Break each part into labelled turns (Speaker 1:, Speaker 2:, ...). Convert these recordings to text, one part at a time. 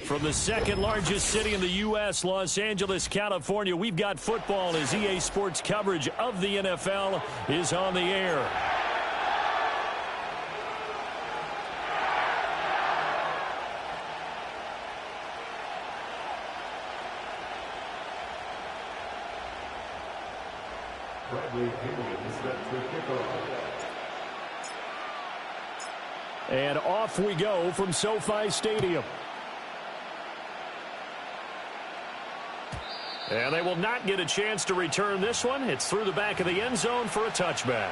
Speaker 1: From the second largest city in the U.S., Los Angeles, California, we've got football as EA Sports coverage of the NFL is on the air. And off we go from SoFi Stadium. And they will not get a chance to return this one. It's through the back of the end zone for a touchback.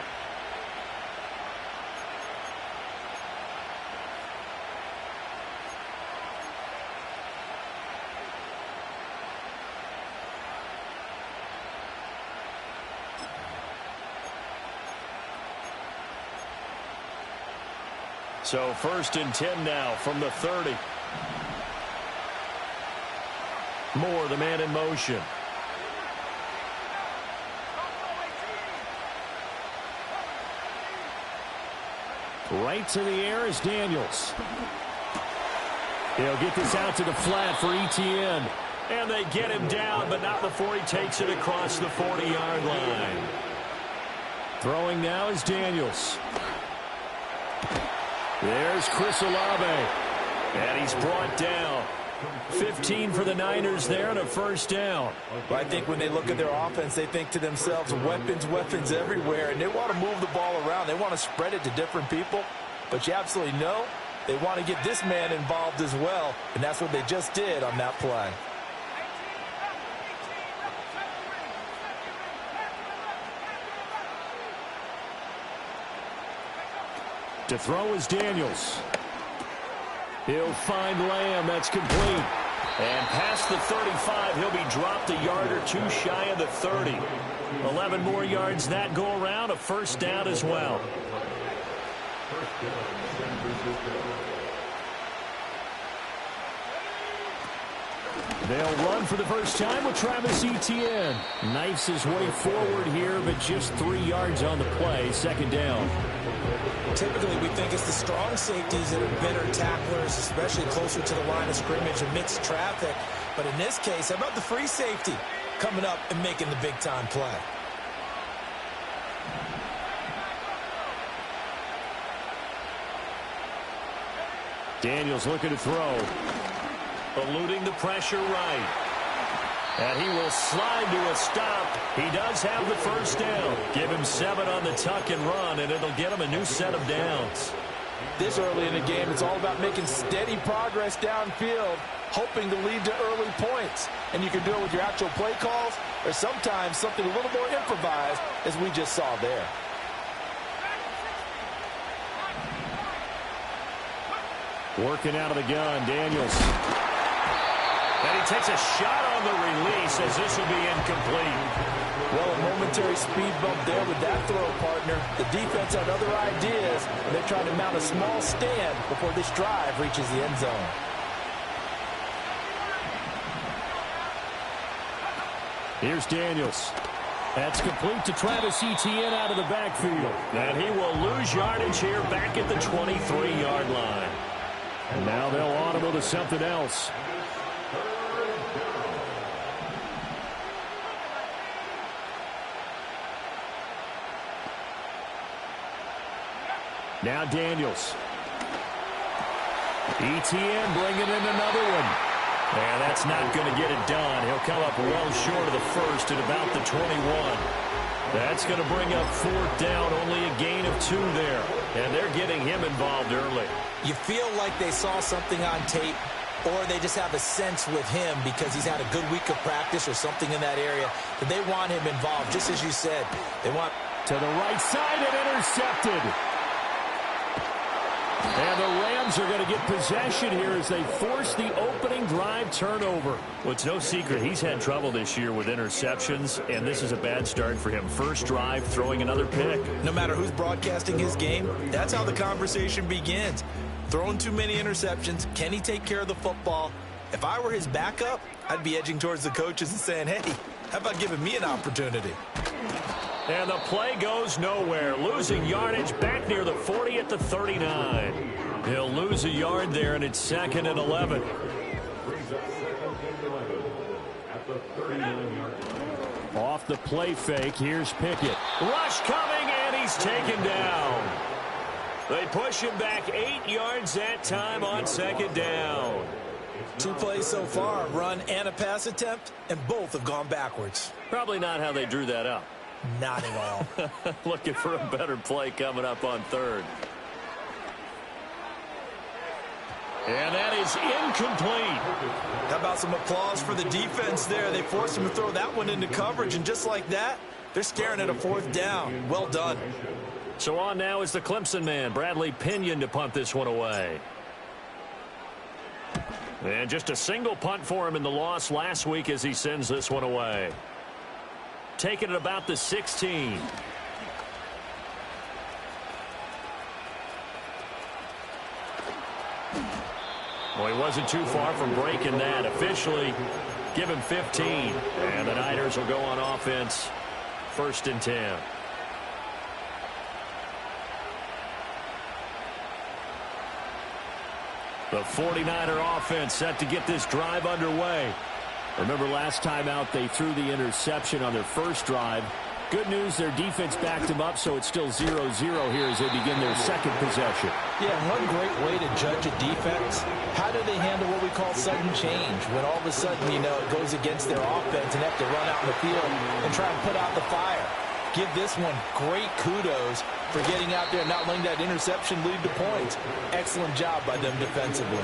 Speaker 1: So 1st and 10 now from the 30. Moore, the man in motion. Right to the air is Daniels. He'll get this out to the flat for Etienne. And they get him down, but not before he takes it across the 40-yard line. Throwing now is Daniels. There's Chris Olave. And he's brought down. 15 for the Niners there and a first down.
Speaker 2: Well, I think when they look at their offense, they think to themselves, weapons everywhere, and they want to move the ball around. They want to spread it to different people, but you absolutely know they want to get this man involved as well, and that's what they just did on that play.
Speaker 1: To throw is Daniels. He'll find Lamb. That's complete. And past the 35, he'll be dropped a yard or two shy of the 30. 11 more yards that go around. A first down as well. They'll run for the first time with Travis Etienne. Knifes his way forward here, but just 3 yards on the play. Second down.
Speaker 3: Typically, we think it's the strong safeties that are better tacklers, especially closer to the line of scrimmage amidst traffic. But in this case, how about the free safety coming up and making the big-time play?
Speaker 1: Daniels looking to throw. Eluding the pressure right. And he will slide to a stop. He does have the first down. Give him 7 on the tuck and run, and it'll get him a new set of downs.
Speaker 2: This early in the game, it's all about making steady progress downfield, hoping to lead to early points. And you can do it with your actual play calls or sometimes something a little more improvised, as we just saw there.
Speaker 1: Working out of the gun, Daniels. And he takes a shot on the release as this will be incomplete.
Speaker 2: Well, a momentary speed bump there with that throw, partner. The defense had other ideas, and they're trying to mount a small stand before this drive reaches the end zone.
Speaker 1: Here's Daniels. That's complete to Travis Etienne out of the backfield. And he will lose yardage here back at the 23-yard line. And now they'll audible to something else. Now Daniels. Etienne bringing in another one. And that's not going to get it done. He'll come up well short of the first at about the 21. That's going to bring up 4th down, only a gain of 2 there. And they're getting him involved early.
Speaker 3: You feel like they saw something on tape, or they just have a sense with him because he's had a good week of practice or something in that area that they want him involved, just as you said. They want
Speaker 1: to the right side and intercepted. And the Rams are going to get possession here as they force the opening drive turnover. Well, it's no secret he's had trouble this year with interceptions, and this is a bad start for him. First drive, throwing another pick.
Speaker 3: No matter who's broadcasting his game, that's how the conversation begins. Throwing too many interceptions, can he take care of the football? If I were his backup, I'd be edging towards the coaches and saying, hey, how about giving me an opportunity?
Speaker 1: And the play goes nowhere. Losing yardage back near the 40 at the 39. He'll lose a yard there, and it's 2nd and 11. Off the play fake, here's Pickett. Rush coming, and he's taken down. They push him back 8 yards that time on second down.
Speaker 3: 2 plays so far, run and a pass attempt, and both have gone backwards.
Speaker 1: Probably not how they drew that up.
Speaker 3: Not at all.
Speaker 1: Looking for a better play coming up on third. And that is incomplete.
Speaker 3: How about some applause for the defense there? They forced him to throw that one into coverage, and just like that, they're staring at a 4th down. Well done.
Speaker 1: So on now is the Clemson man, Bradley Pinion, to punt this one away. And just a single punt for him in the loss last week as he sends this one away. Taking it about the 16. Well, he wasn't too far from breaking that. Officially, give him 15. And the Niners will go on offense, 1st and 10. The 49er offense set to get this drive underway. Remember last time out they threw the interception on their first drive. Good news, their defense backed them up, so it's still 0-0 here as they begin their second possession.
Speaker 2: Yeah, one great way to judge a defense, how do they handle what we call sudden change? When all of a sudden, you know, it goes against their offense and have to run out in the field and try and put out the fire. Give this one great kudos for getting out there and not letting that interception lead to points. Excellent job by them defensively.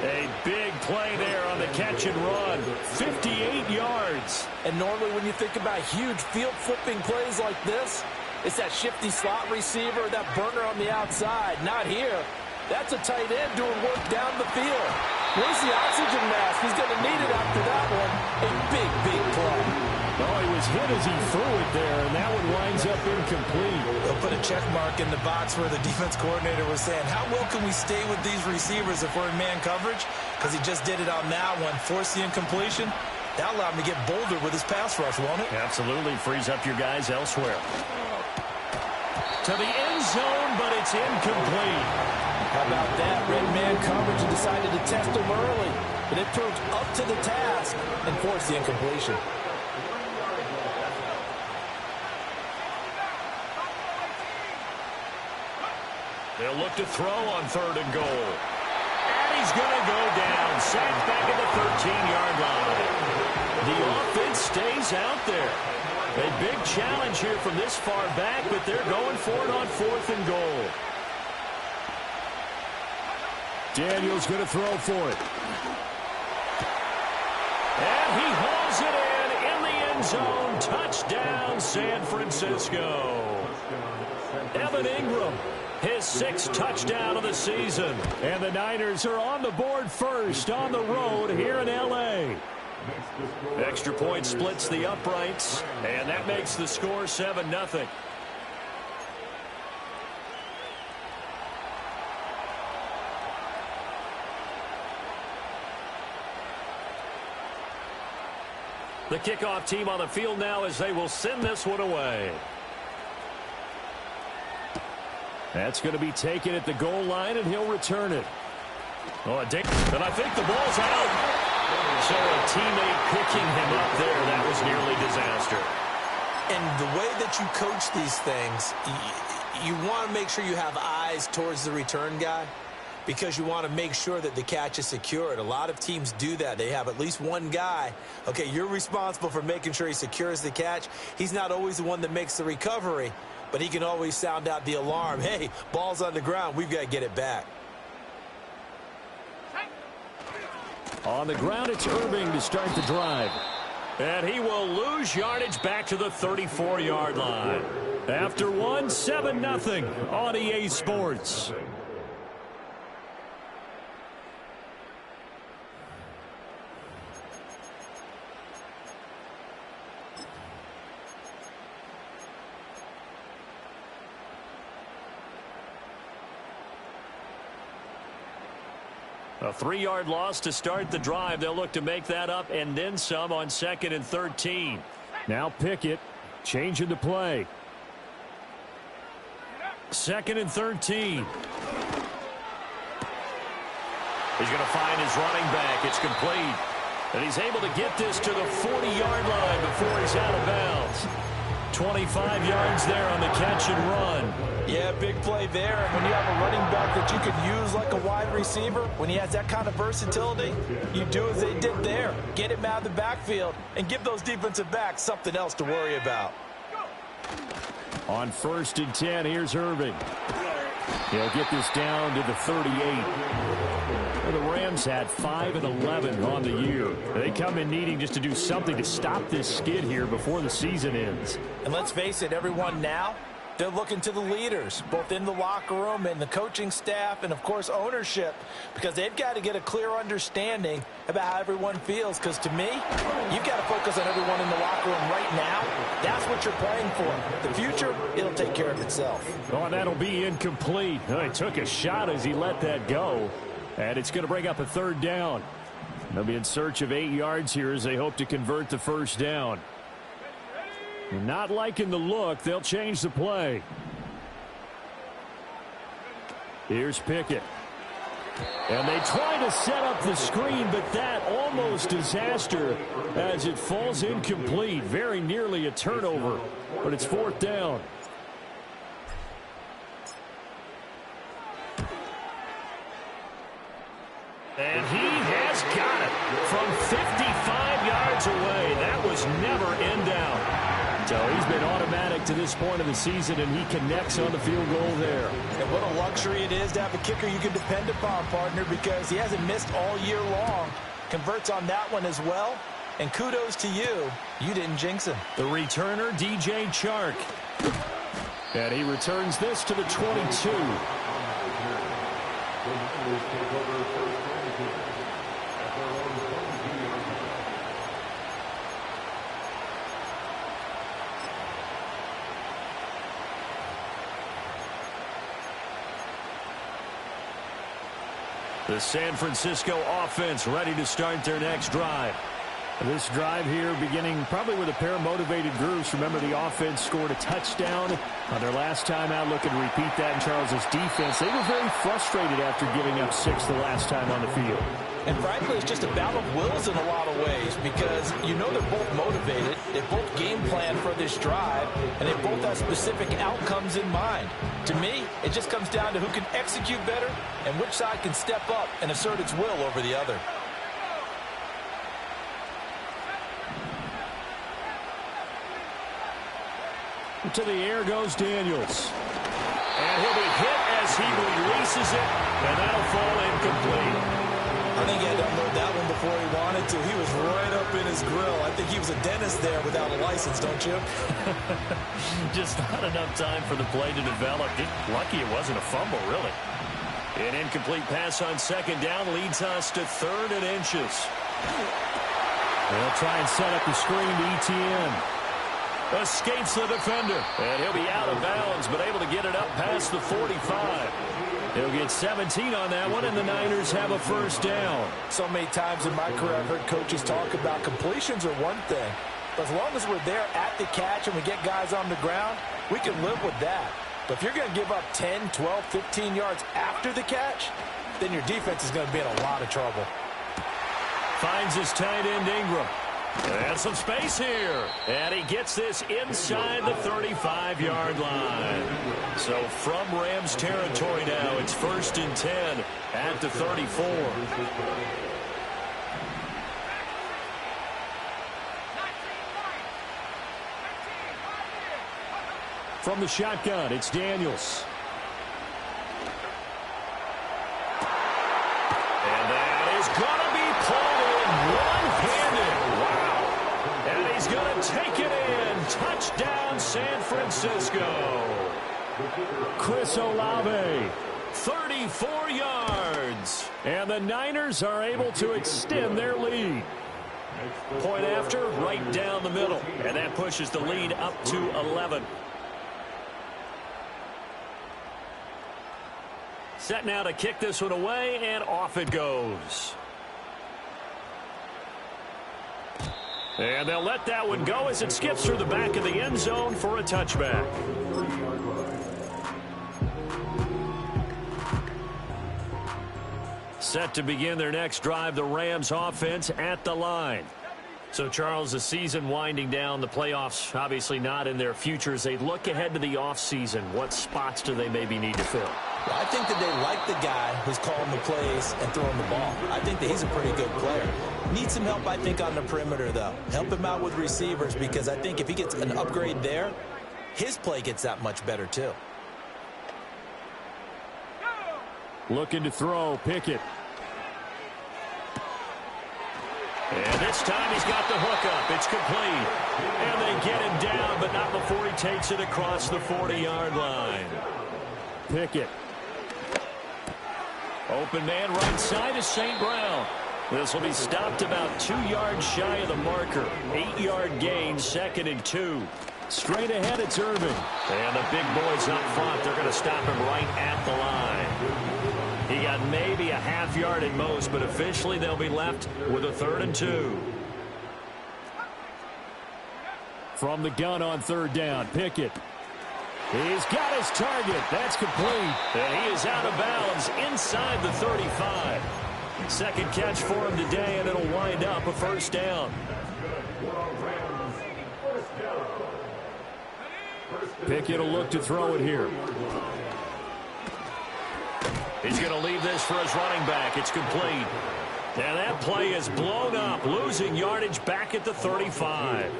Speaker 1: A big play there on the catch and run. 58 yards.
Speaker 2: And normally when you think about huge field flipping plays like this, it's that shifty slot receiver, that burner on the outside. Not here. That's a tight end doing work down the field. Where's the oxygen mask? He's going to need it after that one. A big, big play.
Speaker 1: Oh, he was hit as he threw it there, and that one winds up incomplete.
Speaker 3: They'll put a check mark in the box where the defense coordinator was saying, how well can we stay with these receivers if we're in man coverage? Because he just did it on that one, forced the incompletion. That allowed him to get bolder with his pass rush, won't it?
Speaker 1: Absolutely, frees up your guys elsewhere. To the end zone, but it's incomplete.
Speaker 2: How about that? Red man coverage and decided to test him early. But it proved up to the task and forced the incompletion.
Speaker 1: They'll look to throw on 3rd and goal. And he's going to go down. Sacked back at the 13-yard line. The offense stays out there. A big challenge here from this far back, but they're going for it on 4th and goal. Daniels going to throw for it. And he hauls it in the end zone. Touchdown, San Francisco. Evan Ingram, his 6th touchdown of the season. And the Niners are on the board first on the road here in L.A. Extra point splits the uprights, and that makes the score 7-0. The kickoff team on the field now as they will send this one away. That's going to be taken at the goal line, and he'll return it. Oh, and I think the ball's out. So a teammate picking him up there, that was nearly disaster.
Speaker 3: And the way that you coach these things, you want to make sure you have eyes towards the return guy because you want to make sure that the catch is secured. A lot of teams do that. They have at least one guy. Okay, you're responsible for making sure he secures the catch. He's not always the one that makes the recovery, but he can always sound out the alarm. Hey, ball's on the ground. We've got to get it back.
Speaker 1: On the ground, it's Irving to start the drive. And he will lose yardage back to the 34-yard line. After 7-0 on EA Sports. A 3-yard loss to start the drive. They'll look to make that up and then some on 2nd and 13. Now Pickett changing the play. 2nd and 13. He's going to find his running back. It's complete. And he's able to get this to the 40-yard line before he's out of bounds. 25 yards there on the catch and run.
Speaker 2: Yeah, big play there. And when you have a running back that you could use like a wide receiver, when he has that kind of versatility, you do as they did there. Get him out of the backfield and give those defensive backs something else to worry about.
Speaker 1: On 1st and 10, here's Irving. He'll get this down to the 38. Well, the Rams had 5 and 11 on the year. They come in needing just to do something to stop this skid here before the season ends.
Speaker 2: And let's face it, everyone now, they're looking to the leaders, both in the locker room and the coaching staff and, of course, ownership, because they've got to get a clear understanding about how everyone feels. Because to me, you've got to focus on everyone in the locker room right now. That's what you're playing for. The future, it'll take care of itself.
Speaker 1: Oh, that'll be incomplete. Oh, he took a shot as he let that go. And it's going to bring up a 3rd down. They'll be in search of 8 yards here as they hope to convert the 1st down. Not liking the look. They'll change the play. Here's Pickett. And they try to set up the screen, but that almost disaster as it falls incomplete. Very nearly a turnover, but it's 4th down. And he has got it from 55 yards away. That was never in doubt. So he's been automatic to this point of the season, and he connects on the field goal there.
Speaker 2: And what a luxury it is to have a kicker you can depend upon, partner, because he hasn't missed all year long. Converts on that one as well. And kudos to you. You didn't jinx him.
Speaker 1: The returner, DJ Chark. And he returns this to the 22. The San Francisco offense ready to start their next drive. This drive here beginning probably with a pair of motivated groups. Remember, the offense scored a touchdown on their last time out. Looking to repeat that in Charles's defense. They were very frustrated after giving up 6 the last time on the field.
Speaker 2: And frankly, it's just a battle of wills in a lot of ways, because you know they're both motivated. They both game plan for this drive, and they both have specific outcomes in mind. To me, it just comes down to who can execute better and which side can step up and assert its will over the other.
Speaker 1: To the air goes Daniels. And he'll be hit as he releases it, and that'll fall incomplete.
Speaker 2: I think he had to unload that one before he wanted to. He was right up in his grill. I think he was a dentist there without a license, don't you?
Speaker 1: Just not enough time for the play to develop. Just lucky it wasn't a fumble, really. An incomplete pass on 2nd down leads us to 3rd and inches. They'll try and set up the screen to Etienne. Escapes the defender. And he'll be out of bounds, but able to get it up past the 45. He'll get 17 on that one, and the Niners have a 1st down.
Speaker 2: So many times in my career I've heard coaches talk about completions are one thing. But as long as we're there at the catch and we get guys on the ground, we can live with that. But if you're going to give up 10, 12, 15 yards after the catch, then your defense is going to be in a lot of trouble.
Speaker 1: Finds his tight end Ingram. And some space here. And he gets this inside the 35-yard line. So from Rams territory now, it's 1st and 10 at the 34. From the shotgun, it's Daniels. And that is going to be pulled in one-handed. Wow. And he's going to take it in. Touchdown, San Francisco. Chris Olave, 34 yards. And the Niners are able to extend their lead. Point after, right down the middle. And that pushes the lead up to 11. Set now to kick this one away, and off it goes. And they'll let that one go as it skips through the back of the end zone for a touchback. Set to begin their next drive, the Rams offense at the line. So, Charles, the season winding down, the playoffs obviously not in their futures. They look ahead to the offseason. What spots do they maybe need to fill?
Speaker 3: Well, I think that they like the guy who's calling the plays and throwing the ball. I think that he's a pretty good player. Needs some help, I think, on the perimeter, though. Help him out with receivers, because I think if he gets an upgrade there, his play gets that much better, too.
Speaker 1: Looking to throw, Pickett. And this time he's got the hook up. It's complete. And they get him down, but not before he takes it across the 40-yard line. Pickett. Open man right side is St. Brown. This will be stopped about 2 yards shy of the marker. 8-yard gain, 2nd and 2. Straight ahead, it's Irving. And the big boy's up front. They're going to stop him right at the line. He got maybe a half yard at most, but officially they'll be left with a 3rd and 2. From the gun on 3rd down, Pickett. He's got his target. That's complete. And he is out of bounds inside the 35. Second catch for him today, and it'll wind up a 1st down. Pickett will look to throw it here. He's going to leave this for his running back. It's complete. And that play is blown up, losing yardage back at the 35.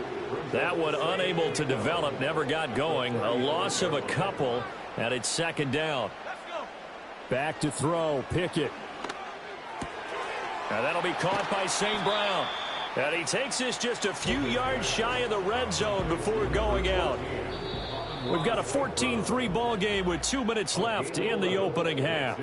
Speaker 1: That one unable to develop, never got going. A loss of a couple, and it's 2nd down. Back to throw, Pickett. Now that'll be caught by St. Brown. And he takes this just a few yards shy of the red zone before going out. We've got a 14-3 ball game with 2 minutes left in the opening half.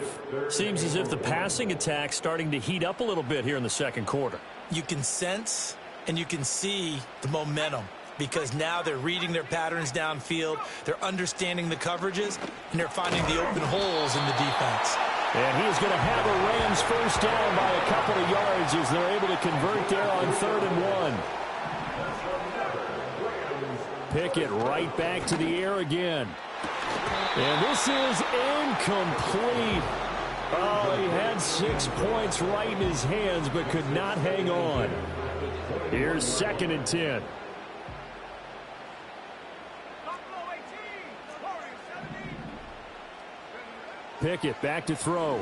Speaker 1: Seems as if the passing attack's starting to heat up a little bit here in the 2nd quarter.
Speaker 3: You can sense and you can see the momentum, because now they're reading their patterns downfield, they're understanding the coverages, and they're finding the open holes in the defense.
Speaker 1: And he's going to have a Rams 1st down by a couple of yards as they're able to convert there on 3rd and 1. Pickett right back to the air again. And this is incomplete. Oh, he had 6 points right in his hands but could not hang on. Here's 2nd and 10. Pickett back to throw.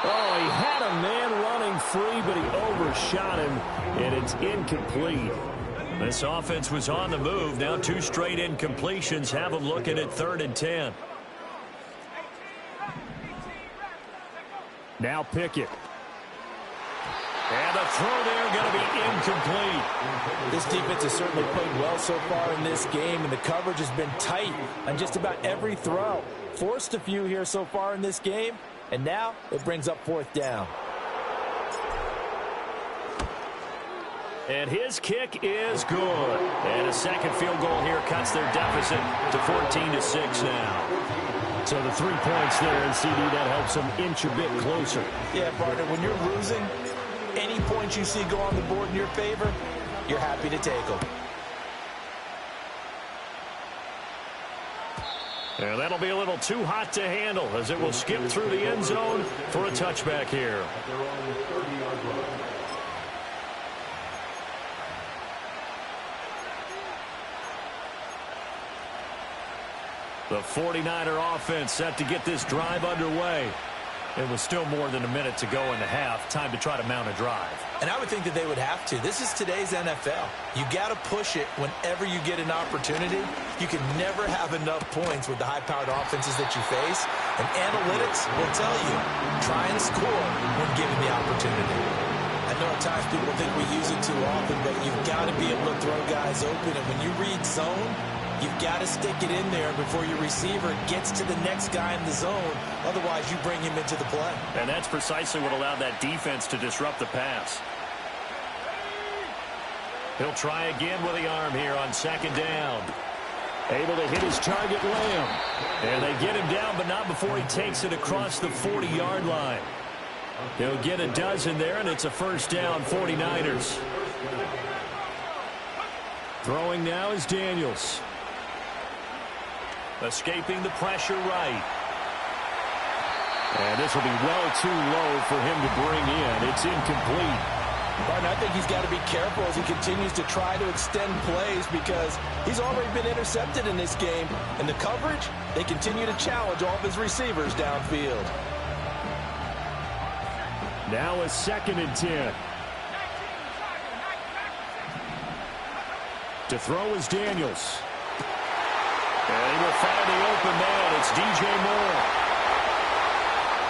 Speaker 1: Oh, he had a man running free, but he overshot him, and it's incomplete. This offense was on the move. Now 2 straight incompletions have them looking at 3rd and 10. Now Pickett. And the throw there going to be incomplete.
Speaker 2: This defense has certainly played well so far in this game, and the coverage has been tight on just about every throw. Forced a few here so far in this game, and now it brings up 4th down.
Speaker 1: And his kick is good. And a 2nd field goal here cuts their deficit to 14-6 now. So the 3 points there, and CD, that helps them inch a bit closer.
Speaker 2: Yeah, partner, when you're losing, any points you see go on the board in your favor, you're happy to take them.
Speaker 1: And that'll be a little too hot to handle as it will skip through the end zone for a touchback here. The 49er offense set to get this drive underway. It was still more than a minute to go in the half. Time to try to mount a drive.
Speaker 3: And I would think that they would have to. This is today's NFL. You got to push it whenever you get an opportunity. You can never have enough points with the high-powered offenses that you face. And analytics will tell you, try and score when given the opportunity. I know at times people think we use it too often, but you've got to be able to throw guys open. And when you read zone, you've got to stick it in there before your receiver gets to the next guy in the zone. Otherwise, you bring him into the play.
Speaker 1: And that's precisely what allowed that defense to disrupt the pass. He'll try again with the arm here on 2nd down. Able to hit his target, Lamb. And they get him down, but not before he takes it across the 40-yard line. He'll get a dozen there, and it's a 1st down, 49ers. Throwing now is Daniels. Escaping the pressure right. And this will be well too low for him to bring in. It's incomplete.
Speaker 2: Martin, I think he's got to be careful as he continues to try to extend plays because he's already been intercepted in this game. And the coverage, they continue to challenge all of his receivers downfield.
Speaker 1: Now a 2nd and 10. To throw is Daniels. And he will find the open man. It's DJ Moore.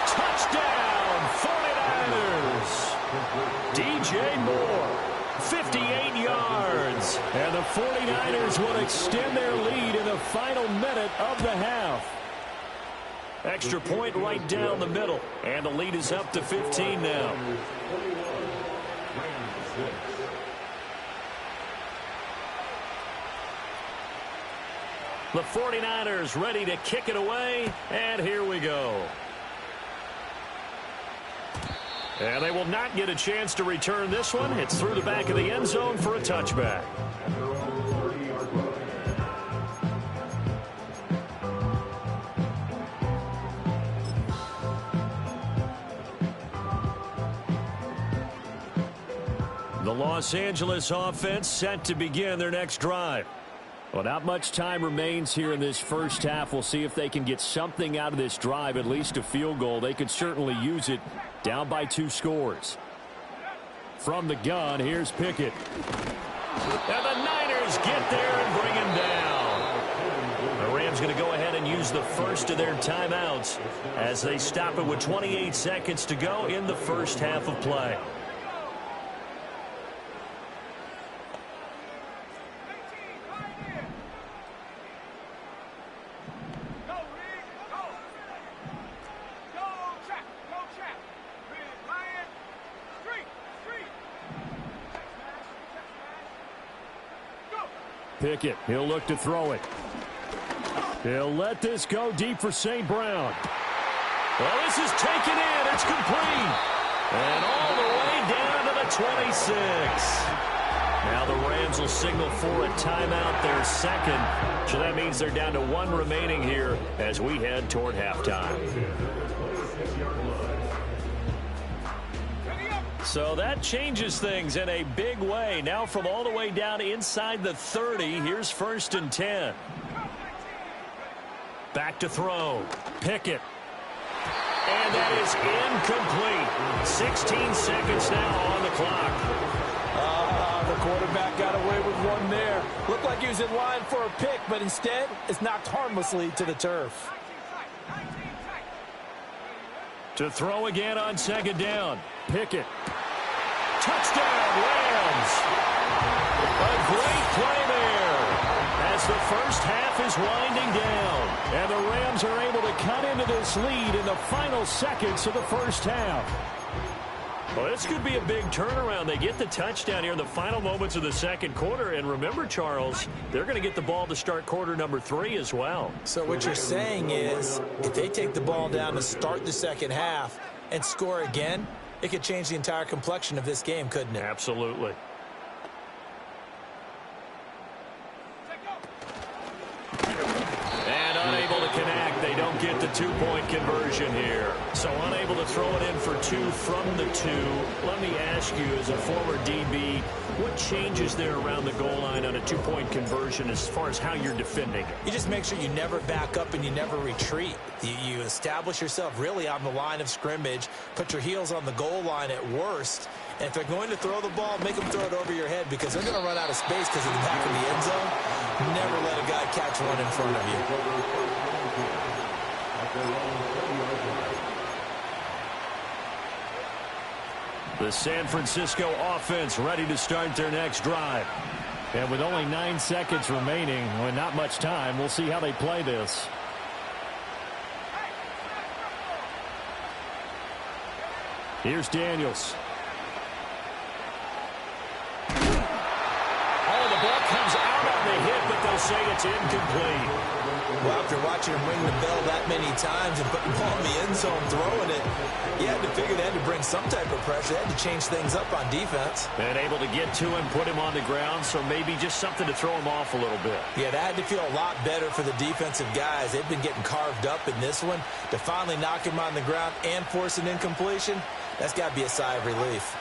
Speaker 1: Touchdown, 49ers. DJ Moore, 58 yards. And the 49ers will extend their lead in the final minute of the half. Extra point right down the middle. And the lead is up to 15 now. The 49ers ready to kick it away. And here we go. And they will not get a chance to return this one. It's through the back of the end zone for a touchback. The Los Angeles offense set to begin their next drive. Well, not much time remains here in this first half. We'll see if they can get something out of this drive, at least a field goal. They could certainly use it, down by 2 scores. From the gun, here's Pickett. And the Niners get there and bring him down. The Rams going to go ahead and use the first of their timeouts as they stop it with 28 seconds to go in the first half of play. Pickett, he'll look to throw it. He'll let this go deep for St. Brown. Well, this is taken in. It's complete. And all the way down to the 26. Now the Rams will signal for a timeout, their second. So that means they're down to 1 remaining here as we head toward halftime. So that changes things in a big way. Now from all the way down inside the 30, here's 1st and 10. Back to throw. Pickett. And that is incomplete. 16 seconds now on the clock.
Speaker 2: The quarterback got away with one there. Looked like he was in line for a pick, but instead it's knocked harmlessly to the turf.
Speaker 1: To throw again on 2nd down. Pickett. Touchdown, Rams. A great play there as the first half is winding down. And the Rams are able to cut into this lead in the final seconds of the first half. Well, this could be a big turnaround. They get the touchdown here in the final moments of the second quarter. And remember, Charles, they're going to get the ball to start quarter number 3 as well.
Speaker 2: So what you're saying is if they take the ball down to start the second half and score again, it could change the entire complexion of this game, couldn't it?
Speaker 1: Absolutely. And unable to connect. They don't get the 2-point conversion here. So unable to throw it in for 2 from the 2. Let me ask you, as a former DB, what changes there around the goal line on a 2-point conversion as far as how you're defending it?
Speaker 2: You just make sure you never back up and you never retreat. You establish yourself really on the line of scrimmage, put your heels on the goal line at worst, and if they're going to throw the ball, make them throw it over your head because they're going to run out of space because of the back of the end zone. Never let a guy catch one in front of you.
Speaker 1: The San Francisco offense ready to start their next drive. And with only 9 seconds remaining, with not much time, we'll see how they play this. Here's Daniels. Oh, the ball comes out on the hit, but they'll say it's incomplete.
Speaker 3: Well, after watching him ring the bell that many times and putting the ball in the end zone, throwing it, you had to figure they had to bring some type of pressure. They had to change things up on defense.
Speaker 1: And able to get to him, put him on the ground, so maybe just something to throw him off a little bit.
Speaker 3: Yeah, that had to feel a lot better for the defensive guys. They've been getting carved up in this one. To finally knock him on the ground and force an incompletion, that's got to be a sigh of relief.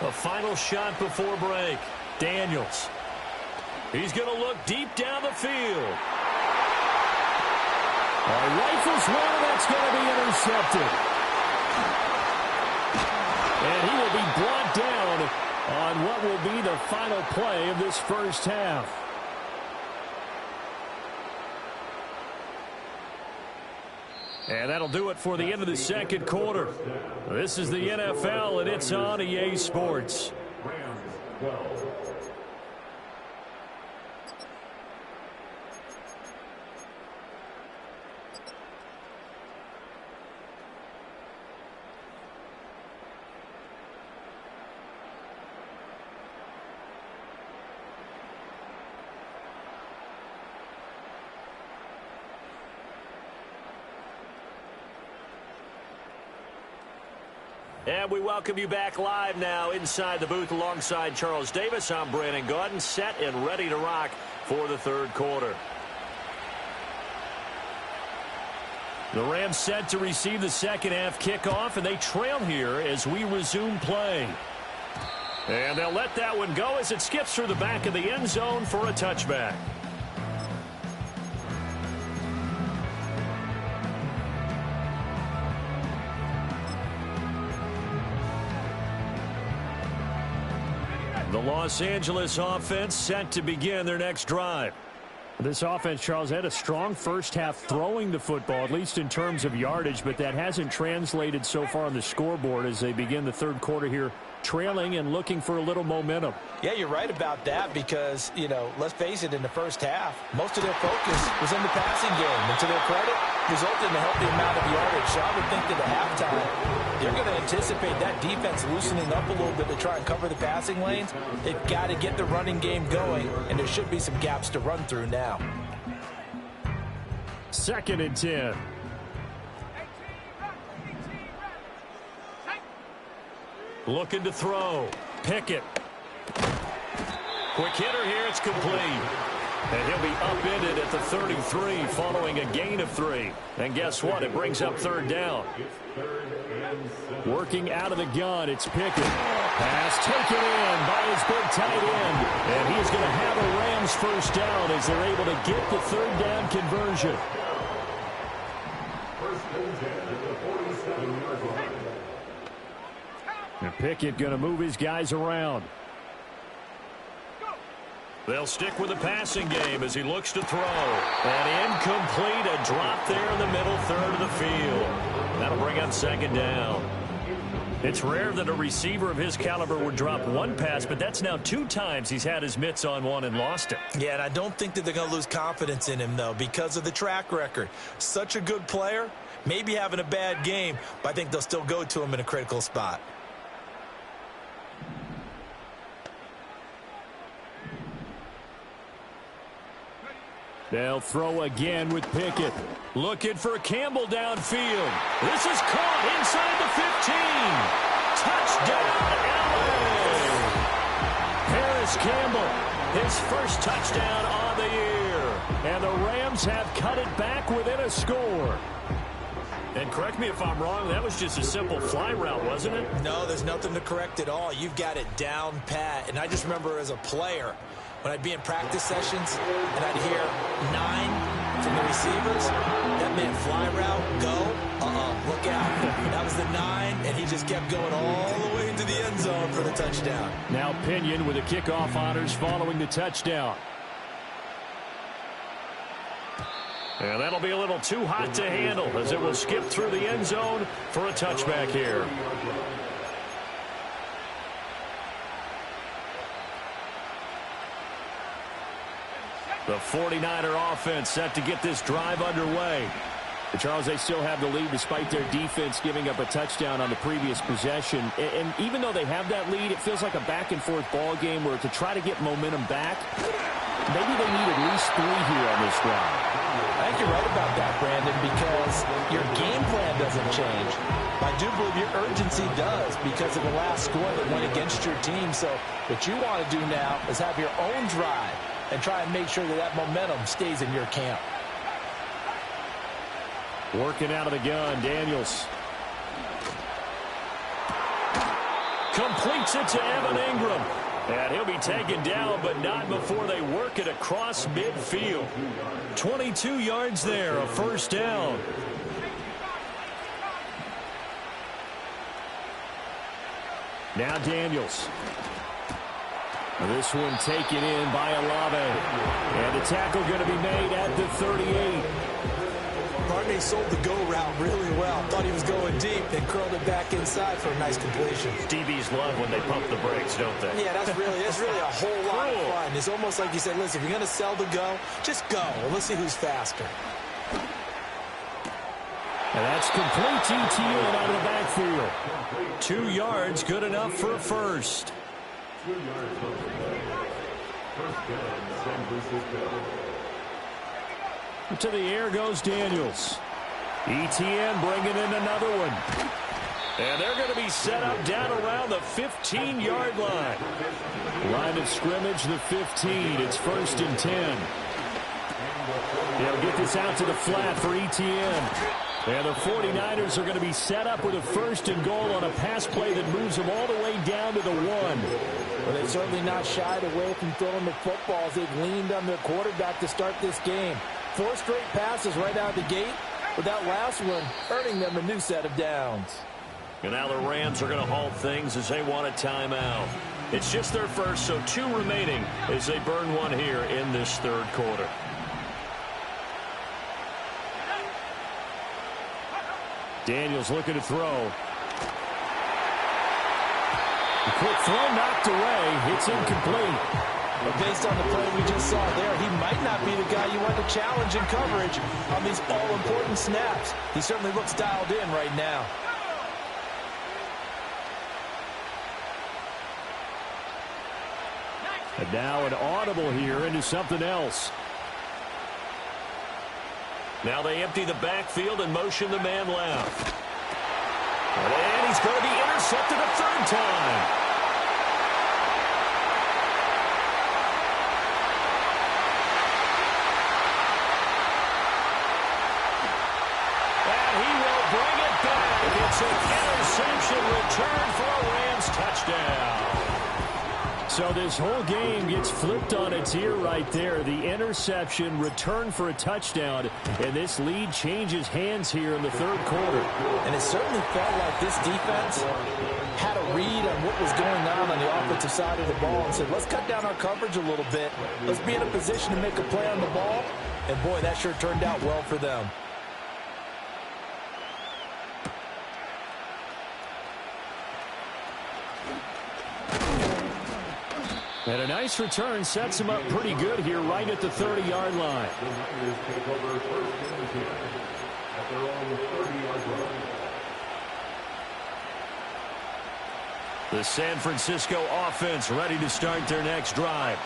Speaker 1: A final shot before break. Daniels. He's going to look deep down the field. Rifles one, and that's going to be intercepted. And he will be brought down on what will be the final play of this first half. And that'll do it for the end of the second quarter. This is the NFL, and it's on EA Sports. And we welcome you back live now inside the booth alongside Charles Davis. I'm Brandon Gaudin, set and ready to rock for the third quarter. The Rams set to receive the second half kickoff, and they trail here as we resume play. And they'll let that one go as it skips through the back of the end zone for a touchback. The Los Angeles offense set to begin their next drive. This offense, Charles, had a strong first half throwing the football, at least in terms of yardage, but that hasn't translated so far on the scoreboard as they begin the third quarter here, trailing and looking for a little momentum.
Speaker 3: Yeah, you're right about that because, let's face it, in the first half, most of their focus was in the passing game. And to their credit, resulted in a healthy amount of yardage. So I would think that at halftime, they're going to anticipate that defense loosening up a little bit to try and cover the passing lanes. They've got to get the running game going, and there should be some gaps to run through now.
Speaker 1: 2nd and 10. Looking to throw. Pickett. Quick hitter here. It's complete. And he'll be upended at the 33 following a gain of 3. And guess what? It brings up third down. Working out of the gun, it's Pickett. Pass taken in by his big tight end. And he's going to have a Rams first down as they're able to get the third down conversion. And Pickett going to move his guys around. They'll stick with the passing game as he looks to throw. And incomplete, a drop there in the middle third of the field. That'll bring up second down. It's rare that a receiver of his caliber would drop one pass, but that's now 2 times he's had his mitts on one and lost it.
Speaker 3: Yeah, and I don't think that they're going to lose confidence in him, though, because of the track record. Such a good player, maybe having a bad game, but I think they'll still go to him in a critical spot.
Speaker 1: They'll throw again with Pickett. Looking for Campbell downfield. This is caught inside the 15. Touchdown, LA! Harris Campbell, his first touchdown on the year. And the Rams have cut it back within a score. And correct me if I'm wrong, that was just a simple fly route, wasn't it?
Speaker 3: No, there's nothing to correct at all. You've got it down pat. And I just remember as a player, when I'd be in practice sessions and I'd hear 9 from the receivers, that meant fly route, go, look out. That was the 9, and he just kept going all the way into the end zone for the touchdown.
Speaker 1: Now Pinion with the kickoff honors following the touchdown. And that'll be a little too hot to handle as it will skip through the end zone for a touchback here. The 49er offense set to get this drive underway. Charles, they still have the lead despite their defense giving up a touchdown on the previous possession. And even though they have that lead, it feels like a back-and-forth ball game where to try to get momentum back, maybe they need at least 3 here on this drive.
Speaker 2: I think you're right about that, Brandon, because your game plan doesn't change. I do believe your urgency does because of the last score that went against your team. So what you want to do now is have your own drive and try and make sure that that momentum stays in your camp.
Speaker 1: Working out of the gun, Daniels. Completes it to Evan Ingram. And he'll be taken down, but not before they work it across midfield. 22 yards there, a first down. Now Daniels. This one taken in by Olave. And the tackle going to be made at the 38.
Speaker 2: Barney sold the go route really well. Thought he was going deep and curled it back inside for a nice completion.
Speaker 1: DBs love when they pump the brakes, don't they?
Speaker 2: Yeah, that's really a whole lot of fun. It's almost like you said, listen, if you're going to sell the go, just go. Let's see who's faster.
Speaker 1: And that's complete ETN out of the backfield. 2 yards, good enough for a first.
Speaker 4: 2 yards on the play. First down, San Francisco.
Speaker 1: To the air goes Daniels. ETN bringing in another one. And they're going to be set up down around the 15-yard line. Line of scrimmage, the 15. It's 1st and 10. They'll get this out to the flat for ETN. And the 49ers are going to be set up with a 1st and goal on a pass play that moves them all the way down to the 1.
Speaker 2: Well, they've certainly not shied away from throwing the footballs. They've leaned on their quarterback to start this game. 4 straight passes right out of the gate, with that last one earning them a new set of downs.
Speaker 1: And now the Rams are going to halt things as they want a timeout. It's just their first, so 2 remaining as they burn one here in this 3rd quarter. Daniels looking to throw. The quick throw knocked away. It's incomplete.
Speaker 2: But based on the play we just saw there, he might not be the guy you want to challenge in coverage on these all-important snaps. He certainly looks dialed in right now.
Speaker 1: And now an audible here into something else. Now they empty the backfield and motion the man left. And he's going to be intercepted a 3rd time. And he will bring it back. It's an interception return for a Rams touchdown. So this whole game gets flipped on its ear right there. The interception, return for a touchdown, and this lead changes hands here in the 3rd quarter.
Speaker 2: And it certainly felt like this defense had a read on what was going on the offensive side of the ball and said, let's cut down our coverage a little bit. Let's be in a position to make a play on the ball. And, boy, that sure turned out well for them.
Speaker 1: And a nice return sets him up pretty good here right at the 30-yard line. The San Francisco offense ready to start their next drive.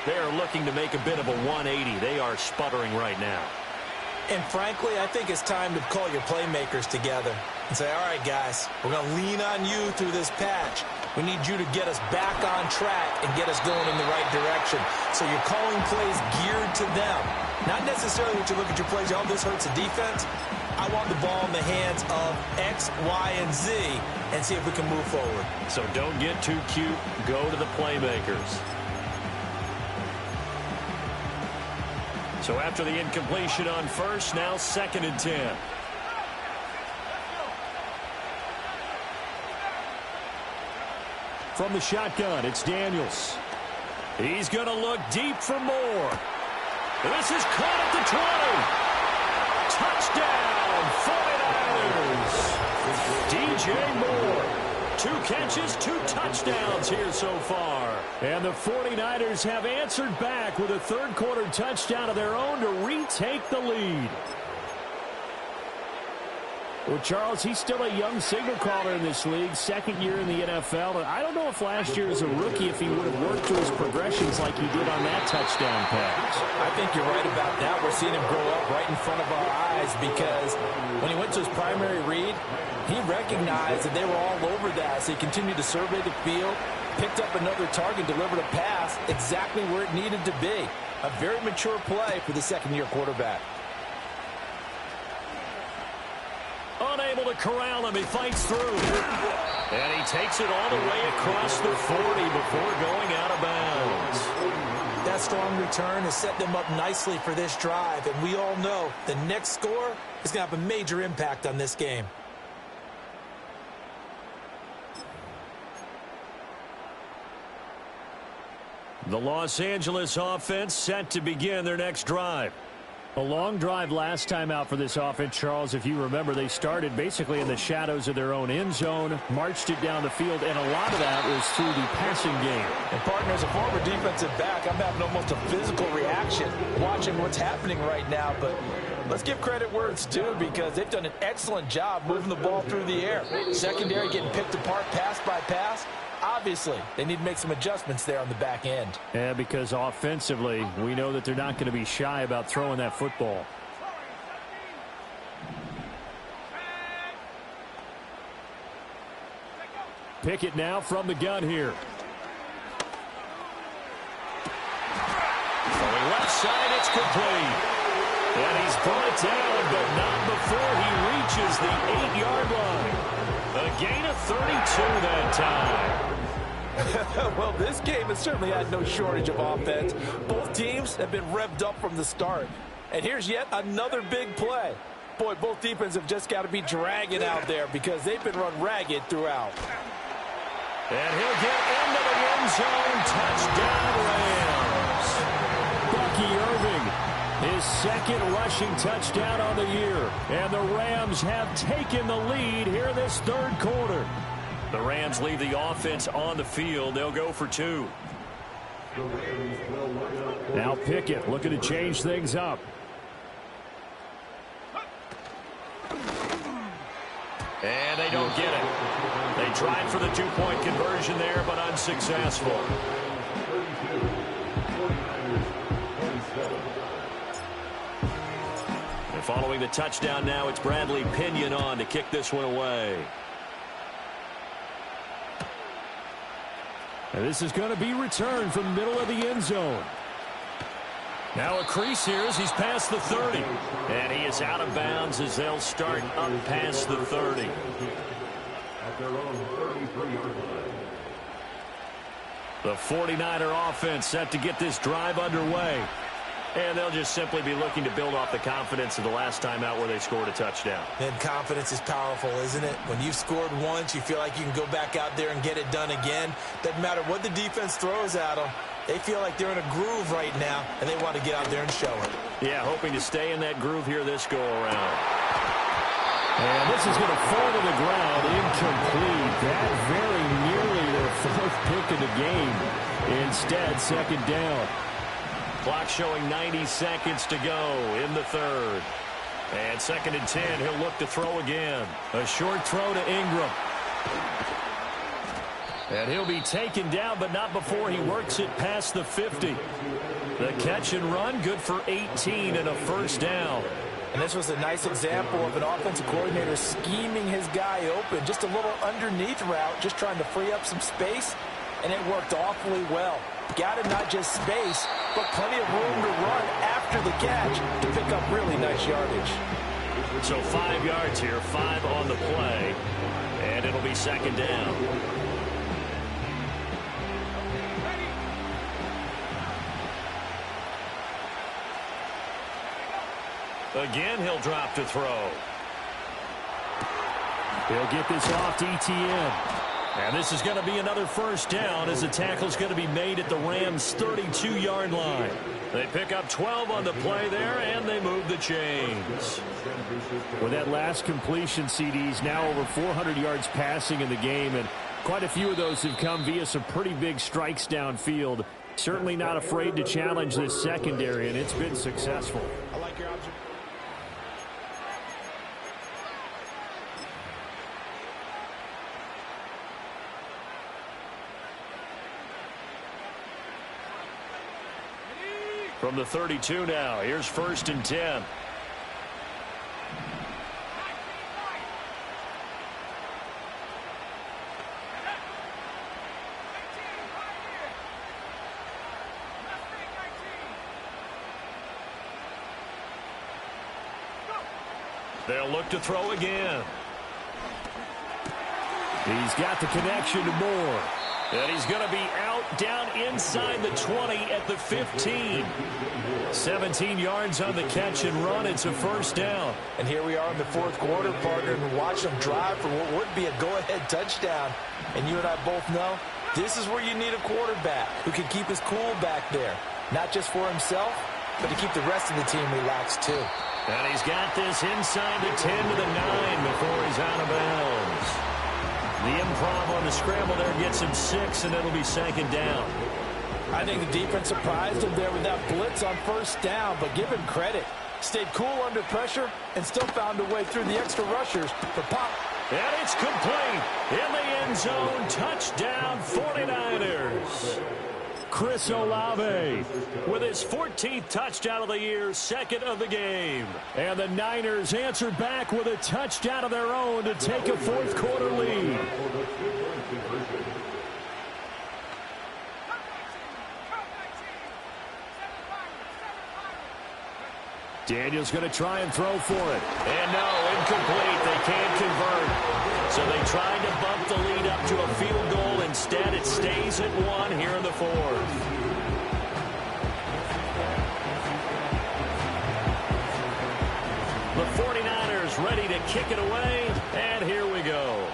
Speaker 1: They are looking to make a bit of a 180. They are sputtering right now.
Speaker 2: And frankly, I think it's time to call your playmakers together and say, all right, guys, we're going to lean on you through this patch. We need you to get us back on track and get us going in the right direction. So you're calling plays geared to them. Not necessarily when you look at your plays, oh, this hurts the defense. I want the ball in the hands of X, Y, and Z and see if we can move forward.
Speaker 1: So don't get too cute. Go to the playmakers. So after the incompletion on 1st, now 2nd and 10. From the shotgun, it's Daniels. He's going to look deep for more. This is caught at the 20. Touchdown, 49ers. DJ Moore. 2 catches, 2 touchdowns here so far. And the 49ers have answered back with a 3rd quarter touchdown of their own to retake the lead. Well, Charles, he's still a young signal caller in this league, second year in the NFL. And I don't know if last year as a rookie, if he would have worked through his progressions like he did on that touchdown pass.
Speaker 2: I think you're right about that. We're seeing him grow up right in front of our eyes because when he went to his primary read, he recognized that they were all over that. So he continued to survey the field, picked up another target, delivered a pass exactly where it needed to be. A very mature play for the second-year quarterback.
Speaker 1: Unable to corral him. He fights through. And he takes it all the way across the 40 before going out of bounds.
Speaker 3: That strong return has set them up nicely for this drive. And we all know the next score is going to have a major impact on this game.
Speaker 1: The Los Angeles offense set to begin their next drive. A long drive last time out for this offense, Charles. If you remember, they started basically in the shadows of their own end zone, marched it down the field, and a lot of that was through the passing game.
Speaker 2: And, partner, as a former defensive back, I'm having almost a physical reaction watching what's happening right now. But let's give credit where it's due because they've done an excellent job moving the ball through the air. Secondary getting picked apart pass by pass. Obviously, they need to make some adjustments there on the back end.
Speaker 1: Yeah, because offensively, we know that they're not going to be shy about throwing that football. Pickett now from the gun here. Going left side, it's complete. And he's brought down, but not before he reaches the 8-yard line. A gain of 32 that time.
Speaker 2: Well, this game has certainly had no shortage of offense. Both teams have been revved up from the start. And here's yet another big play. Boy, both defenses have just got to be dragging out there because they've been run ragged throughout.
Speaker 1: And he'll get into the end zone. Touchdown, Rams. Bucky Irving, his second rushing touchdown on the year. And the Rams have taken the lead here this third quarter. The Rams leave the offense on the field. They'll go for two. Now Pickett looking to change things up. And they don't get it. They tried for the two-point conversion there, but unsuccessful. And following the touchdown now, it's Bradley Pinion on to kick this one away. And this is going to be returned from the middle of the end zone. Now a crease here as he's past the 30. And he is out of bounds as they'll start up past the 30.
Speaker 4: At their own 33-yard line.
Speaker 1: The 49er offense set to get this drive underway. And they'll just simply be looking to build off the confidence of the last time out where they scored a touchdown.
Speaker 3: And confidence is powerful, isn't it? When you've scored once, you feel like you can go back out there and get it done again. Doesn't matter what the defense throws at them. They feel like they're in a groove right now, and they want to get out there and show it.
Speaker 1: Yeah, hoping to stay in that groove here this go-around. And this is going to fall to the ground, incomplete. That very nearly their fourth pick of the game. Instead, second down. Clock showing 90 seconds to go in the third. And 2nd and 10, he'll look to throw again. A short throw to Ingram. And he'll be taken down, but not before he works it past the 50. The catch and run, good for 18 and a first down.
Speaker 2: And this was a nice example of an offensive coordinator scheming his guy open. Just a little underneath route, just trying to free up some space, and it worked awfully well. Got him not just space, but plenty of room to run after the catch to pick up really nice yardage.
Speaker 1: So 5 yards here, 5 on the play, and it'll be second down. Again, he'll drop to throw. He'll get this off to ETN. And this is going to be another first down as the tackle's going to be made at the Rams' 32-yard line. They pick up 12 on the play there, and they move the chains. With that last completion, CD's now over 400 yards passing in the game, and quite a few of those have come via some pretty big strikes downfield. Certainly not afraid to challenge this secondary, and it's been successful.
Speaker 2: I like your observation.
Speaker 1: From the 32 now, here's 1st and 10. They'll look to throw again. He's got the connection to Moore. And he's going to be out down inside the 20 at the 15. 17 yards on the catch and run. It's a 1st down.
Speaker 2: And here we are in the 4th quarter, partner, and watch them drive for what would be a go-ahead touchdown. And you and I both know this is where you need a quarterback who can keep his cool back there. Not just for himself, but to keep the rest of the team relaxed too.
Speaker 1: And he's got this inside the 10 to the 9 before he's out of bounds. The improv on the scramble there gets him 6, and it'll be 2nd down.
Speaker 2: I think the defense surprised him there with that blitz on 1st down, but give him credit. Stayed cool under pressure and still found a way through the extra rushers for pop.
Speaker 1: And it's complete in the end zone. Touchdown, 49ers. Chris Olave with his 14th touchdown of the year, 2nd of the game. And the Niners answered back with a touchdown of their own to take a 4th quarter lead. Daniels going to try and throw for it. And no, incomplete. They can't convert. So they tried to bump the lead up to a field goal. Instead, it stays at 1 here in the 4th. The 49ers ready to kick it away. And here we go.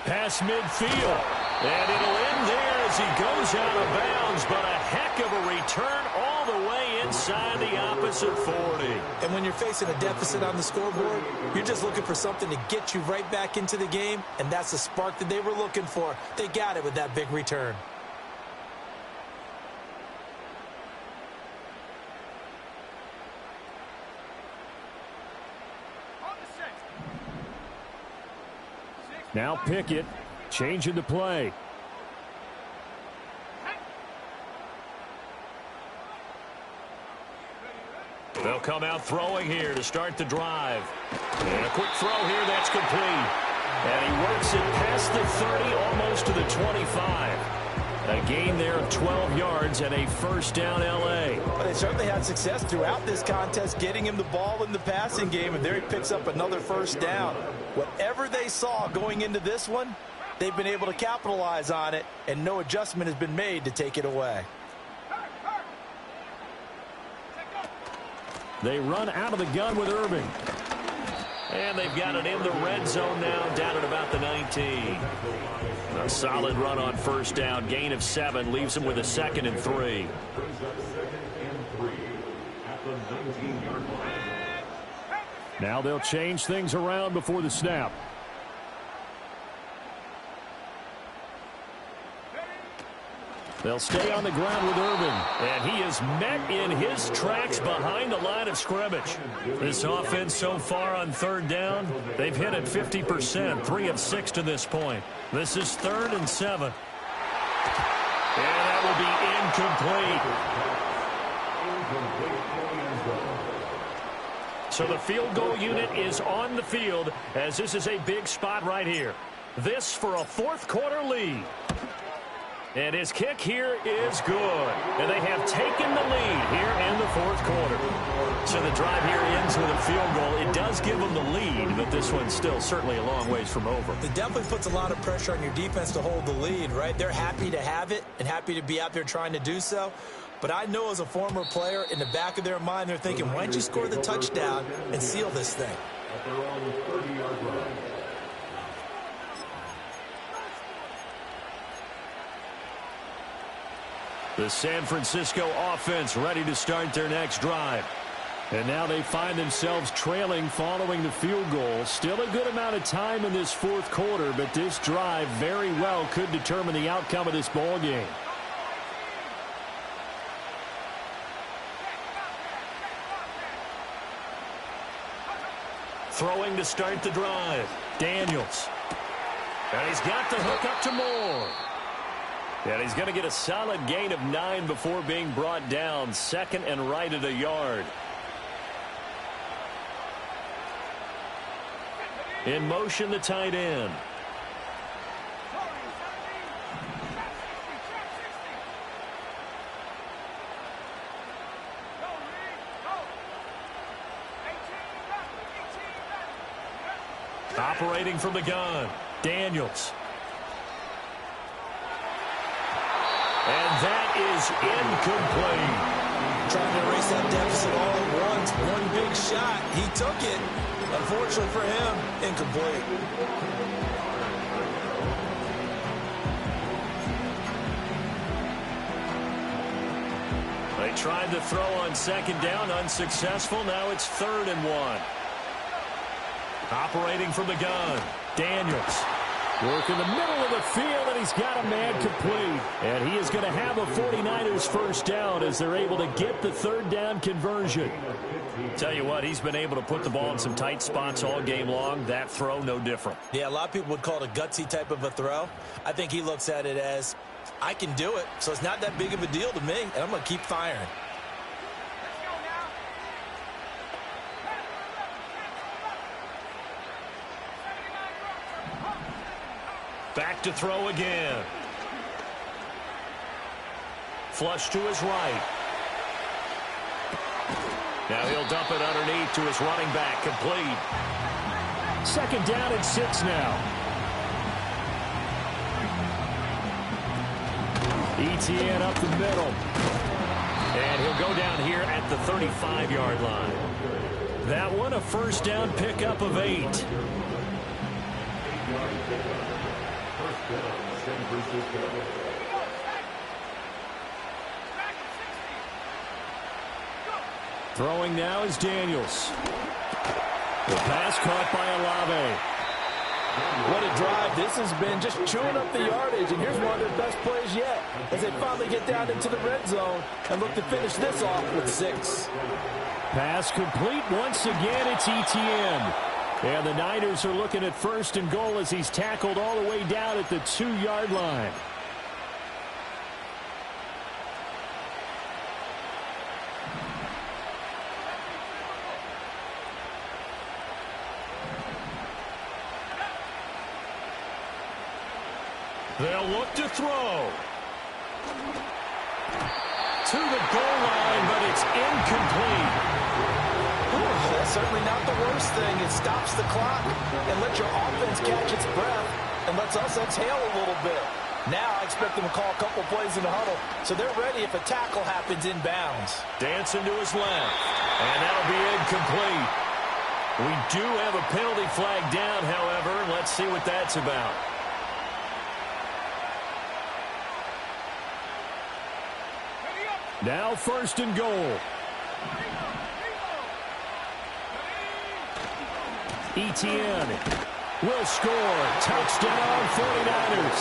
Speaker 1: Past midfield. And it'll end there as he goes out of bounds, but a heck of a return all the way inside the opposite 40.
Speaker 2: And when you're facing a deficit on the scoreboard, you're just looking for something to get you right back into the game, and that's the spark that they were looking for. They got it with that big return.
Speaker 1: Now Pickett, changing the play. They'll come out throwing here to start the drive. And a quick throw here, that's complete. And he works it past the 30, almost to the 25. A gain there of 12 yards and a 1st down L.A.
Speaker 2: Well, they certainly had success throughout this contest getting him the ball in the passing game, and there he picks up another 1st down. Whatever they saw going into this one, they've been able to capitalize on it, and no adjustment has been made to take it away.
Speaker 1: They run out of the gun with Irving. And they've got it in the red zone now, down at about the 19. A solid run on 1st down. Gain of 7 leaves them with a 2nd and 3. Now they'll change things around before the snap. They'll stay on the ground with Irving. And he is met in his tracks behind the line of scrimmage. This offense so far on 3rd down, they've hit it 50%, 3 of 6 to this point. This is 3rd and 7. And that will be incomplete. So the field goal unit is on the field as this is a big spot right here. This for a 4th quarter lead. And his kick here is good. And they have taken the lead here in the 4th quarter. So the drive here ends with a field goal. It does give them the lead, but this one's still certainly a long ways from over.
Speaker 2: It definitely puts a lot of pressure on your defense to hold the lead, right? They're happy to have it and happy to be out there trying to do so. But I know as a former player, in the back of their mind, they're thinking, why don't you score the touchdown and seal this thing?
Speaker 1: The San Francisco offense ready to start their next drive. And now they find themselves trailing following the field goal. Still a good amount of time in this 4th quarter, but this drive very well could determine the outcome of this ball game. Throwing to start the drive. Daniels. And he's got the hook up to Moore. And he's going to get a solid gain of 9 before being brought down. Second and right at a yard. In motion, the tight end. Operating from the gun, Daniels. And that is incomplete.
Speaker 3: Trying to erase that deficit all at once. One big shot. He took it. Unfortunately for him, incomplete.
Speaker 1: They tried to throw on second down, unsuccessful. Now it's 3rd and 1. Operating from the gun, Daniels. Work in the middle of the field, and he's got a man complete. And he is going to have a 49ers first down as they're able to get the 3rd down conversion. Tell you what, he's been able to put the ball in some tight spots all game long. That throw, no different.
Speaker 3: Yeah, a lot of people would call it a gutsy type of a throw. I think he looks at it as, I can do it, so it's not that big of a deal to me, and I'm going to keep firing.
Speaker 1: Back to throw again. Flush to his right. Now he'll dump it underneath to his running back. Complete. 2nd down and 6 now. ETN up the middle. And he'll go down here at the 35-yard line. That one a first down pickup of 8. Throwing now is Daniels. The pass caught by Olave.
Speaker 2: What a drive this has been, just chewing up the yardage. And here's one of their best plays yet as they finally get down into the red zone and look to finish this off with 6.
Speaker 1: Pass complete once again. It's ETN. And the Niners are looking at 1st and goal as he's tackled all the way down at the 2-yard line. They'll look to throw. To the goal line, but it's incomplete.
Speaker 2: That's certainly not the worst thing. It stops the clock and lets your offense catch its breath and lets us exhale a little bit. Now I expect them to call a couple plays in the huddle, so they're ready if a tackle happens inbounds.
Speaker 1: Dancing to his left, and that'll be incomplete. We do have a penalty flag down, however. Let's see what that's about. Now 1st and goal. ETN will score. Touchdown 49ers.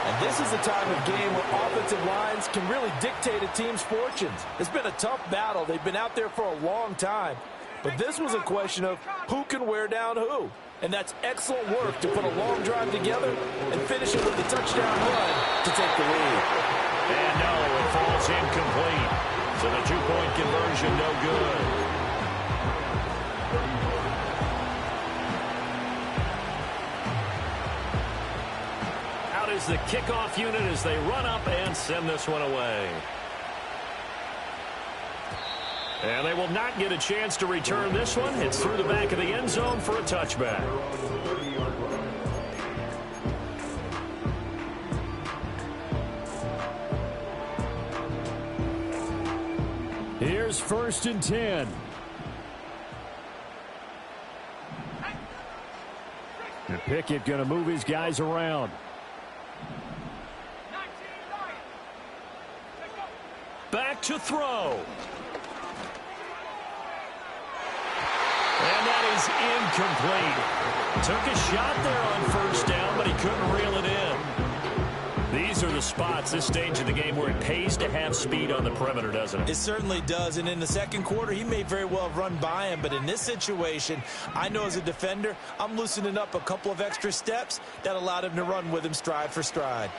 Speaker 2: And this is the time of game where offensive lines can really dictate a team's fortunes. It's been a tough battle. They've been out there for a long time. But this was a question of who can wear down who. And that's excellent work to put a long drive together and finish it with a touchdown run to take the lead.
Speaker 1: And no, it falls incomplete. So the 2-point conversion no good. Out is the kickoff unit as they run up and send this one away. And they will not get a chance to return this one. It's through the back of the end zone for a touchback. Here's 1st and 10. And Pickett going to move his guys around. Back to throw. And that is incomplete. Took a shot there on 1st down, but he couldn't reel it in. These are the spots this stage of the game where it pays to have speed on the perimeter, doesn't it?
Speaker 3: It certainly does, and in the second quarter, he may very well have run by him, but in this situation, I know as a defender, I'm loosening up a couple of extra steps that allowed him to run with him stride for stride.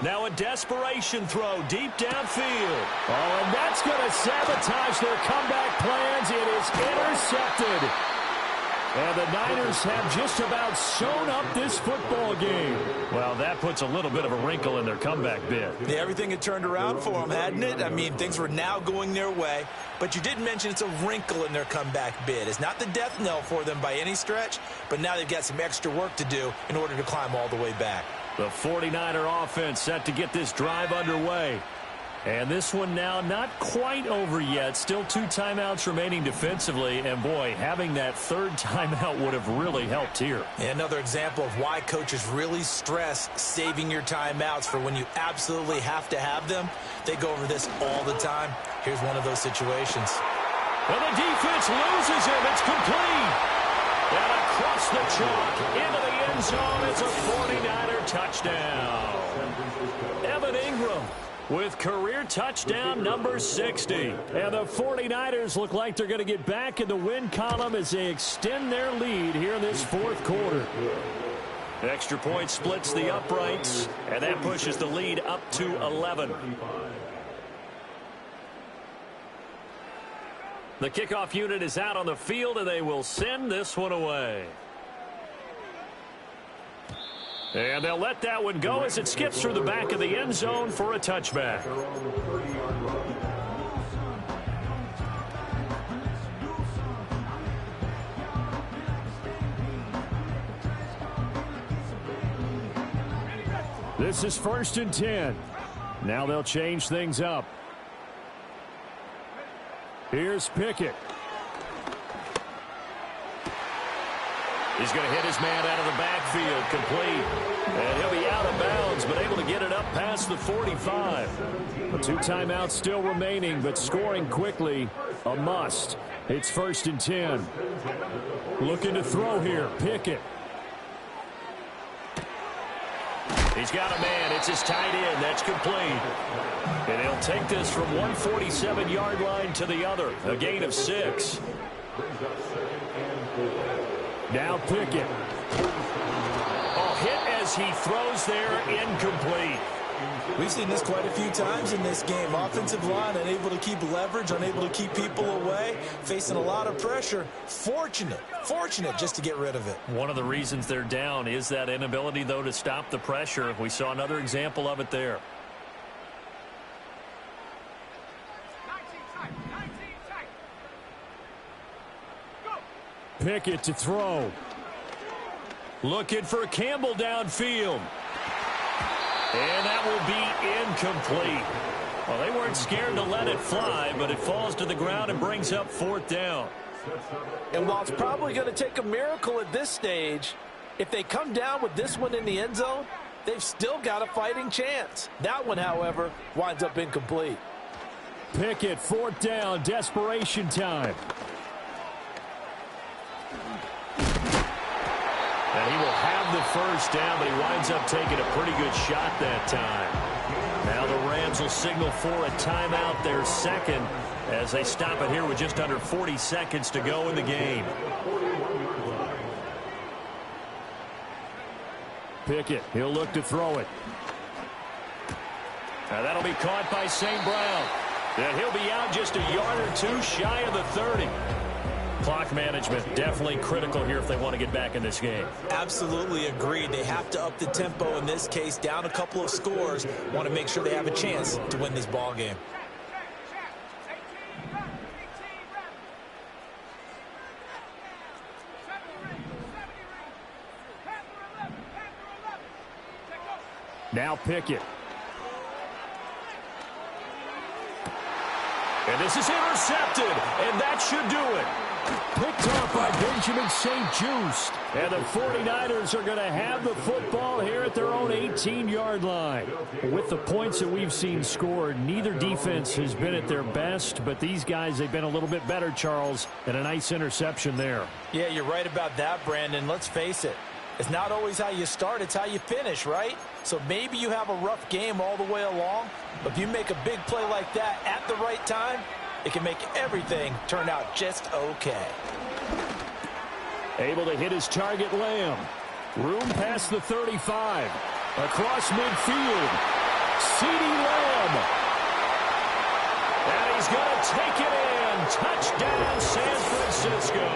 Speaker 1: Now a desperation throw deep downfield. Oh, and that's going to sabotage their comeback plans. It is intercepted. And the Niners have just about sewn up this football game. Well, that puts a little bit of a wrinkle in their comeback bid.
Speaker 3: Yeah, everything had turned around for them, hadn't it? I mean, things were now going their way. But you did mention it's a wrinkle in their comeback bid. It's not the death knell for them by any stretch, but now they've got some extra work to do in order to climb all the way back.
Speaker 1: The 49er offense set to get this drive underway. And this one now not quite over yet. Still 2 timeouts remaining defensively. And, boy, having that third timeout would have really helped here.
Speaker 3: Another example of why coaches really stress saving your timeouts for when you absolutely have to have them. They go over this all the time. Here's one of those situations.
Speaker 1: And the defense loses him. It's complete. And across the chalk into the end zone. It's a 49er touchdown. Evan Ingram with career touchdown number 60. And the 49ers look like they're going to get back in the win column as they extend their lead here in this fourth quarter. Extra point splits the uprights, and that pushes the lead up to 11. The kickoff unit is out on the field, and they will send this one away. And they'll let that one go as it skips through the back of the end zone for a touchback. This is 1st and 10. Now they'll change things up. Here's Pickett. He's going to hit his man out of the backfield, complete. And he'll be out of bounds, but able to get it up past the 45. The 2 timeouts still remaining, but scoring quickly, a must. It's 1st and 10. Looking to throw here, Pickett. He's got a man. It's his tight end. That's complete. And he'll take this from 147-yard line to the other. A gain of 6. Now Pickett. Oh, hit as he throws there, incomplete.
Speaker 3: We've seen this quite a few times in this game. Offensive line unable to keep leverage, unable to keep people away, facing a lot of pressure. Fortunate just to get rid of it.
Speaker 1: One of the reasons they're down is that inability, though, to stop the pressure. We saw another example of it there. Pickett to throw. Looking for Campbell downfield. And that will be incomplete. Well, they weren't scared to let it fly, but it falls to the ground and brings up 4th down.
Speaker 2: And while it's probably going to take a miracle at this stage, if they come down with this one in the end zone, they've still got a fighting chance. That one, however, winds up incomplete.
Speaker 1: Pickett, 4th down, desperation time. And he will have the 1st down, but he winds up taking a pretty good shot that time. Now the Rams will signal for a timeout, their second, as they stop it here with just under 40 seconds to go in the game. Pickett, he'll look to throw it. Now that'll be caught by St. Brown. And he'll be out just a yard or 2 shy of the 30. Clock management definitely critical here if they want to get back in this game.
Speaker 3: Absolutely agreed. They have to up the tempo in this case, down a couple of scores. Want to make sure they have a chance to win this ball game.
Speaker 1: Now Pickett. And this is intercepted, and that should do it. Picked off by Benjamin St-Juste. And the 49ers are going to have the football here at their own 18-yard line. With the points that we've seen scored, neither defense has been at their best, but these guys, they've been a little bit better, Charles, and a nice interception there.
Speaker 2: Yeah, you're right about that, Brandon. Let's face it. It's not always how you start, it's how you finish, right? So maybe you have a rough game all the way along, but if you make a big play like that at the right time, it can make everything turn out just okay.
Speaker 1: Able to hit his target, Lamb. Room past the 35. Across midfield. CeeDee Lamb. And he's going to take it in. Touchdown, San Francisco.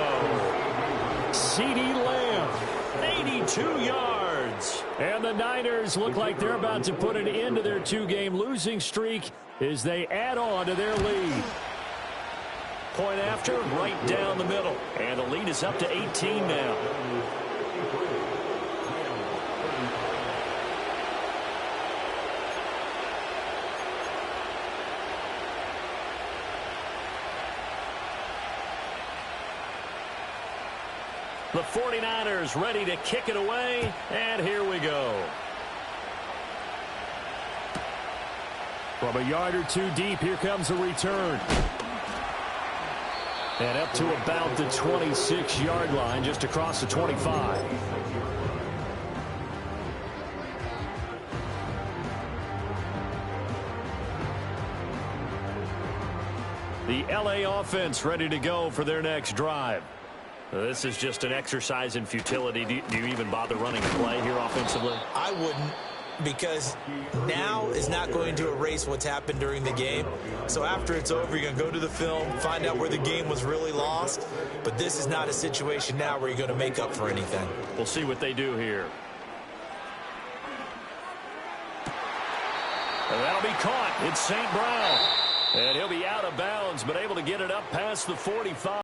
Speaker 1: CeeDee Lamb, 82 yards. And the Niners look like they're about to put an end to their two-game losing streak as they add on to their lead. Point after, right down the middle. And the lead is up to 18 now. The 49ers ready to kick it away, and here we go. From a yard or two deep, here comes a return. And up to about the 26-yard line, just across the 25. The LA offense ready to go for their next drive. This is just an exercise in futility. Do you even bother running a play here offensively?
Speaker 3: I wouldn't, because now is not going to erase what's happened during the game. So after it's over, you're going to go to the film, find out where the game was really lost. But this is not a situation now where you're going to make up for anything.
Speaker 1: We'll see what they do here. And that'll be caught. It's St. Brown. And he'll be out of bounds, but able to get it up past the 45.